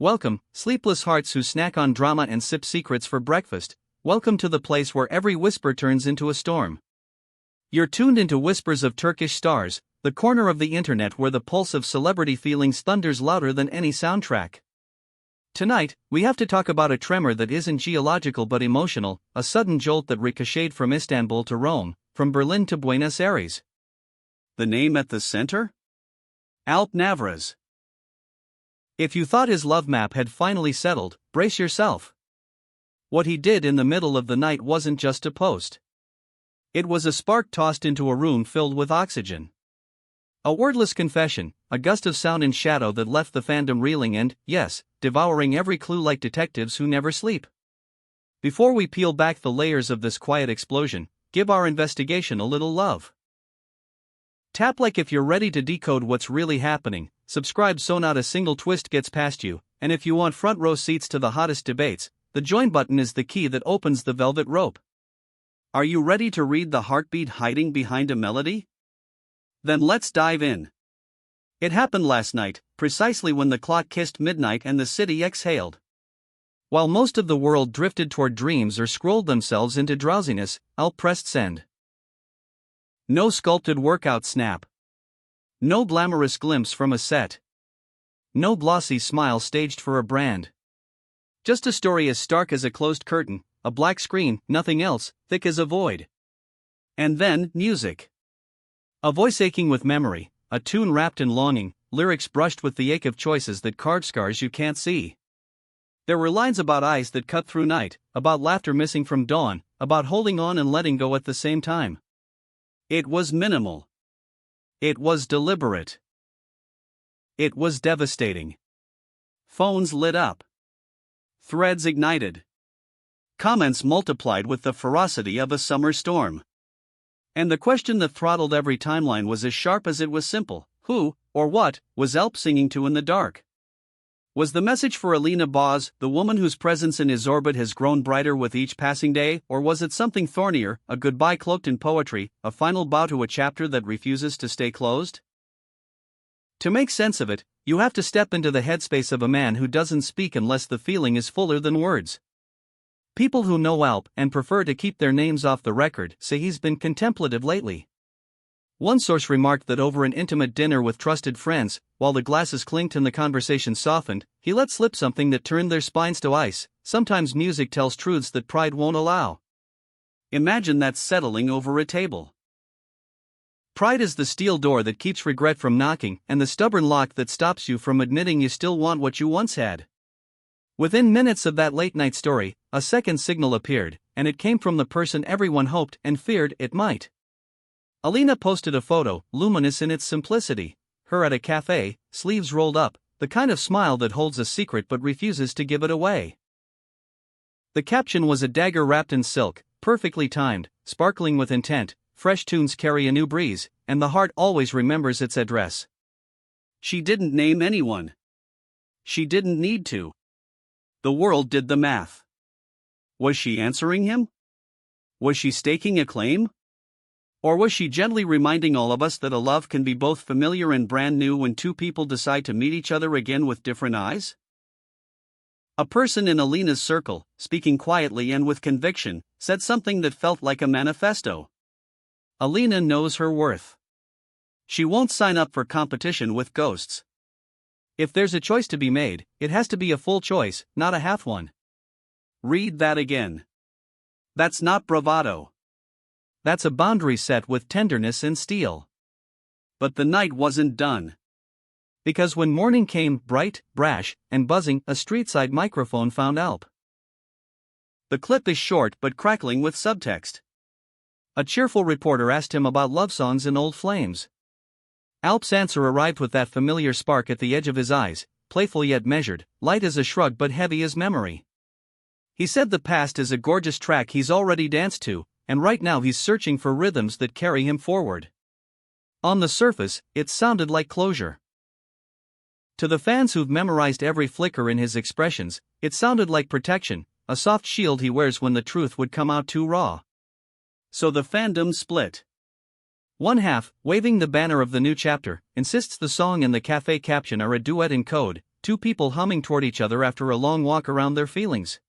Welcome, sleepless hearts who snack on drama and sip secrets for breakfast. Welcome to the place where every whisper turns into a storm. You're tuned into Whispers of Turkish Stars, the corner of the internet where the pulse of celebrity feelings thunders louder than any soundtrack. Tonight, we have to talk about a tremor that isn't geological but emotional, a sudden jolt that ricocheted from Istanbul to Rome, from Berlin to Buenos Aires. The name at the center? Alp Navras. If you thought his love map had finally settled, brace yourself. What he did in the middle of the night wasn't just a post. It was a spark tossed into a room filled with oxygen. A wordless confession, a gust of sound and shadow that left the fandom reeling and, yes, devouring every clue like detectives who never sleep. Before we peel back the layers of this quiet explosion, give our investigation a little love. Tap like if you're ready to decode what's really happening, subscribe so not a single twist gets past you, and if you want front row seats to the hottest debates, the join button is the key that opens the velvet rope. Are you ready to read the heartbeat hiding behind a melody? Then let's dive in. It happened last night, precisely when the clock kissed midnight and the city exhaled. While most of the world drifted toward dreams or scrolled themselves into drowsiness, Alp pressed send. No sculpted workout snap. No glamorous glimpse from a set. No glossy smile staged for a brand. Just a story as stark as a closed curtain, a black screen, nothing else, thick as a void. And then, music. A voice aching with memory, a tune wrapped in longing, lyrics brushed with the ache of choices that carve scars you can't see. There were lines about eyes that cut through night, about laughter missing from dawn, about holding on and letting go at the same time. It was minimal. It was deliberate. It was devastating. Phones lit up. Threads ignited. Comments multiplied with the ferocity of a summer storm. And the question that throttled every timeline was as sharp as it was simple: who, or what, was Alp singing to in the dark? Was the message for Alina Bos, the woman whose presence in his orbit has grown brighter with each passing day, or was it something thornier, a goodbye cloaked in poetry, a final bow to a chapter that refuses to stay closed? To make sense of it, you have to step into the headspace of a man who doesn't speak unless the feeling is fuller than words. People who know Alp and prefer to keep their names off the record say he's been contemplative lately. One source remarked that over an intimate dinner with trusted friends, while the glasses clinked and the conversation softened, he let slip something that turned their spines to ice. Sometimes music tells truths that pride won't allow. Imagine that settling over a table. Pride is the steel door that keeps regret from knocking, and the stubborn lock that stops you from admitting you still want what you once had. Within minutes of that late-night story, a second signal appeared, and it came from the person everyone hoped and feared it might. Alina posted a photo, luminous in its simplicity, her at a cafe, sleeves rolled up, the kind of smile that holds a secret but refuses to give it away. The caption was a dagger wrapped in silk, perfectly timed, sparkling with intent. Fresh tunes carry a new breeze, and the heart always remembers its address. She didn't name anyone. She didn't need to. The world did the math. Was she answering him? Was she staking a claim? Or was she gently reminding all of us that a love can be both familiar and brand new when two people decide to meet each other again with different eyes? A person in Alina's circle, speaking quietly and with conviction, said something that felt like a manifesto. Alina knows her worth. She won't sign up for competition with ghosts. If there's a choice to be made, it has to be a full choice, not a half one. Read that again. That's not bravado. That's a boundary set with tenderness and steel. But the night wasn't done. Because when morning came, bright, brash, and buzzing, a street-side microphone found Alp. The clip is short but crackling with subtext. A cheerful reporter asked him about love songs and old flames. Alp's answer arrived with that familiar spark at the edge of his eyes, playful yet measured, light as a shrug but heavy as memory. He said the past is a gorgeous track he's already danced to, and right now he's searching for rhythms that carry him forward. On the surface, it sounded like closure. To the fans who've memorized every flicker in his expressions, it sounded like protection, a soft shield he wears when the truth would come out too raw. So the fandom split. One half, waving the banner of the new chapter, insists the song and the cafe caption are a duet in code, two people humming toward each other after a long walk around their feelings.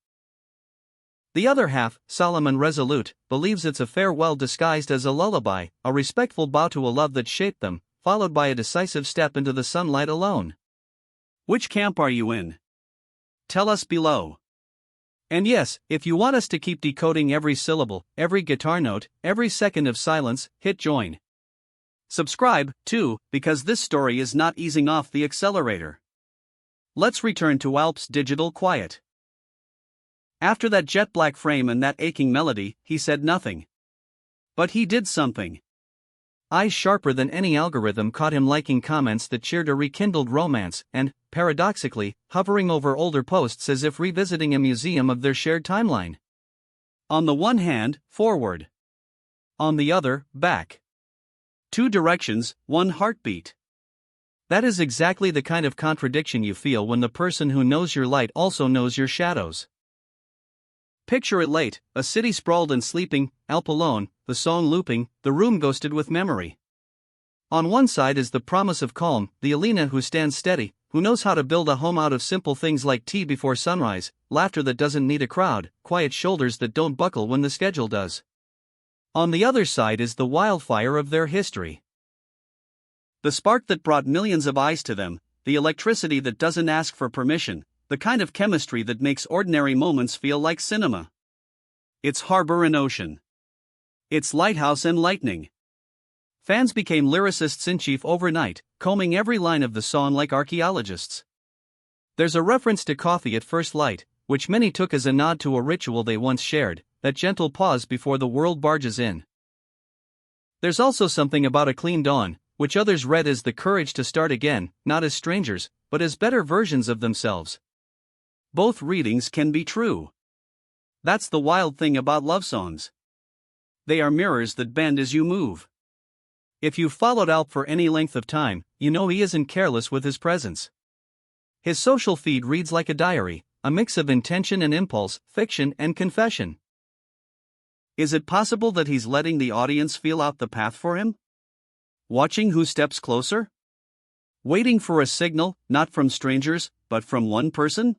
The other half, solemn and resolute, believes it's a farewell disguised as a lullaby, a respectful bow to a love that shaped them, followed by a decisive step into the sunlight alone. Which camp are you in? Tell us below. And yes, if you want us to keep decoding every syllable, every guitar note, every second of silence, hit join. Subscribe, too, because this story is not easing off the accelerator. Let's return to Alp's digital quiet. After that jet black frame and that aching melody, he said nothing. But he did something. Eyes sharper than any algorithm caught him liking comments that cheered a rekindled romance and, paradoxically, hovering over older posts as if revisiting a museum of their shared timeline. On the one hand, forward. On the other, back. Two directions, one heartbeat. That is exactly the kind of contradiction you feel when the person who knows your light also knows your shadows. Picture it late, a city sprawled and sleeping, Alp alone, the song looping, the room ghosted with memory. On one side is the promise of calm, the Alina who stands steady, who knows how to build a home out of simple things like tea before sunrise, laughter that doesn't need a crowd, quiet shoulders that don't buckle when the schedule does. On the other side is the wildfire of their history. The spark that brought millions of eyes to them, the electricity that doesn't ask for permission, the kind of chemistry that makes ordinary moments feel like cinema. It's harbor and ocean. It's lighthouse and lightning. Fans became lyricists in chief overnight, combing every line of the song like archaeologists. There's a reference to coffee at first light, which many took as a nod to a ritual they once shared, that gentle pause before the world barges in. There's also something about a clean dawn, which others read as the courage to start again, not as strangers, but as better versions of themselves. Both readings can be true. That's the wild thing about love songs. They are mirrors that bend as you move. If you've followed Alp for any length of time, you know he isn't careless with his presence. His social feed reads like a diary, a mix of intention and impulse, fiction and confession. Is it possible that he's letting the audience feel out the path for him? Watching who steps closer? Waiting for a signal, not from strangers, but from one person?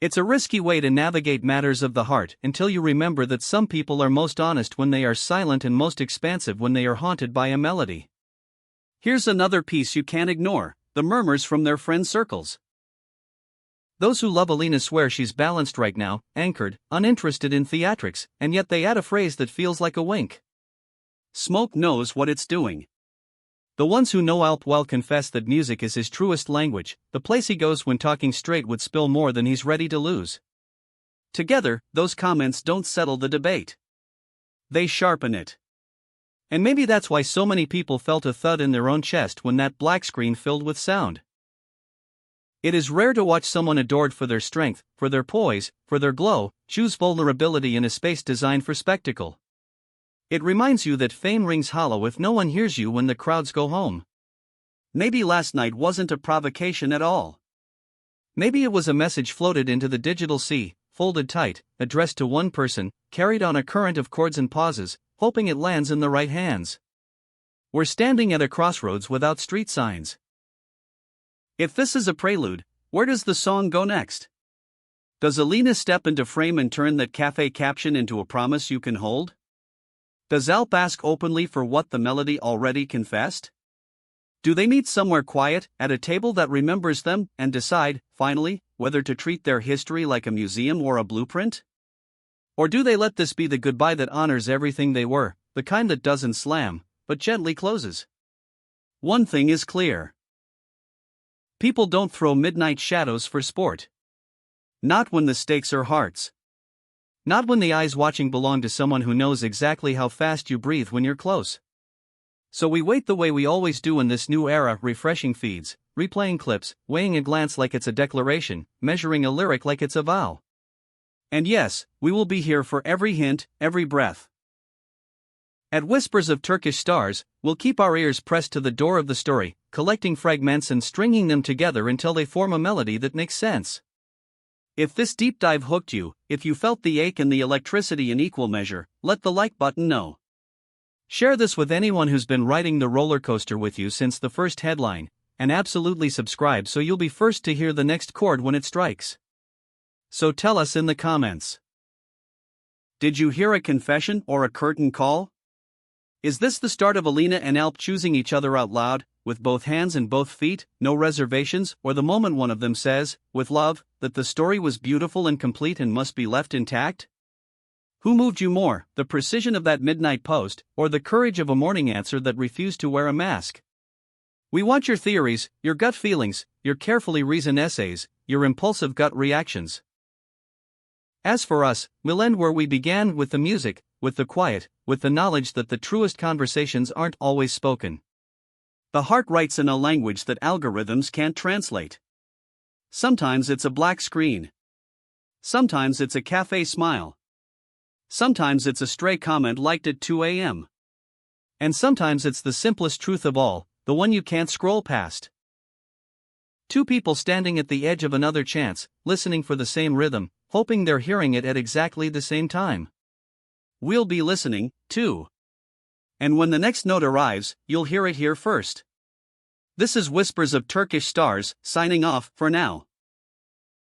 It's a risky way to navigate matters of the heart until you remember that some people are most honest when they are silent and most expansive when they are haunted by a melody. Here's another piece you can't ignore, the murmurs from their friend circles. Those who love Alina swear she's balanced right now, anchored, uninterested in theatrics, and yet they add a phrase that feels like a wink. Smoke knows what it's doing. The ones who know Alp well confess that music is his truest language, the place he goes when talking straight would spill more than he's ready to lose. Together, those comments don't settle the debate. They sharpen it. And maybe that's why so many people felt a thud in their own chest when that black screen filled with sound. It is rare to watch someone adored for their strength, for their poise, for their glow, choose vulnerability in a space designed for spectacle. It reminds you that fame rings hollow if no one hears you when the crowds go home. Maybe last night wasn't a provocation at all. Maybe it was a message floated into the digital sea, folded tight, addressed to one person, carried on a current of chords and pauses, hoping it lands in the right hands. We're standing at a crossroads without street signs. If this is a prelude, where does the song go next? Does Alina step into frame and turn that cafe caption into a promise you can hold? Does Alp ask openly for what the melody already confessed? Do they meet somewhere quiet, at a table that remembers them, and decide, finally, whether to treat their history like a museum or a blueprint? Or do they let this be the goodbye that honors everything they were, the kind that doesn't slam, but gently closes? One thing is clear. People don't throw midnight shadows for sport. Not when the stakes are hearts. Not when the eyes watching belong to someone who knows exactly how fast you breathe when you're close. So we wait the way we always do in this new era, refreshing feeds, replaying clips, weighing a glance like it's a declaration, measuring a lyric like it's a vow. And yes, we will be here for every hint, every breath. At Whispers of Turkish Stars, we'll keep our ears pressed to the door of the story, collecting fragments and stringing them together until they form a melody that makes sense. If this deep dive hooked you, if you felt the ache and the electricity in equal measure, let the like button know. Share this with anyone who's been riding the roller coaster with you since the first headline, and absolutely subscribe so you'll be first to hear the next chord when it strikes. So tell us in the comments. Did you hear a confession or a curtain call? Is this the start of Alina and Alp choosing each other out loud, with both hands and both feet, no reservations, or the moment one of them says, with love, that the story was beautiful and complete and must be left intact? Who moved you more, the precision of that midnight post, or the courage of a morning answer that refused to wear a mask? We want your theories, your gut feelings, your carefully reasoned essays, your impulsive gut reactions. As for us, we'll end where we began, with the music, with the quiet, with the knowledge that the truest conversations aren't always spoken. The heart writes in a language that algorithms can't translate. Sometimes it's a black screen. Sometimes it's a cafe smile. Sometimes it's a stray comment liked at 2 a.m. And sometimes it's the simplest truth of all, the one you can't scroll past. Two people standing at the edge of another chance, listening for the same rhythm, hoping they're hearing it at exactly the same time. We'll be listening, too. And when the next note arrives, you'll hear it here first. This is Whispers of Turkish Stars, signing off for now.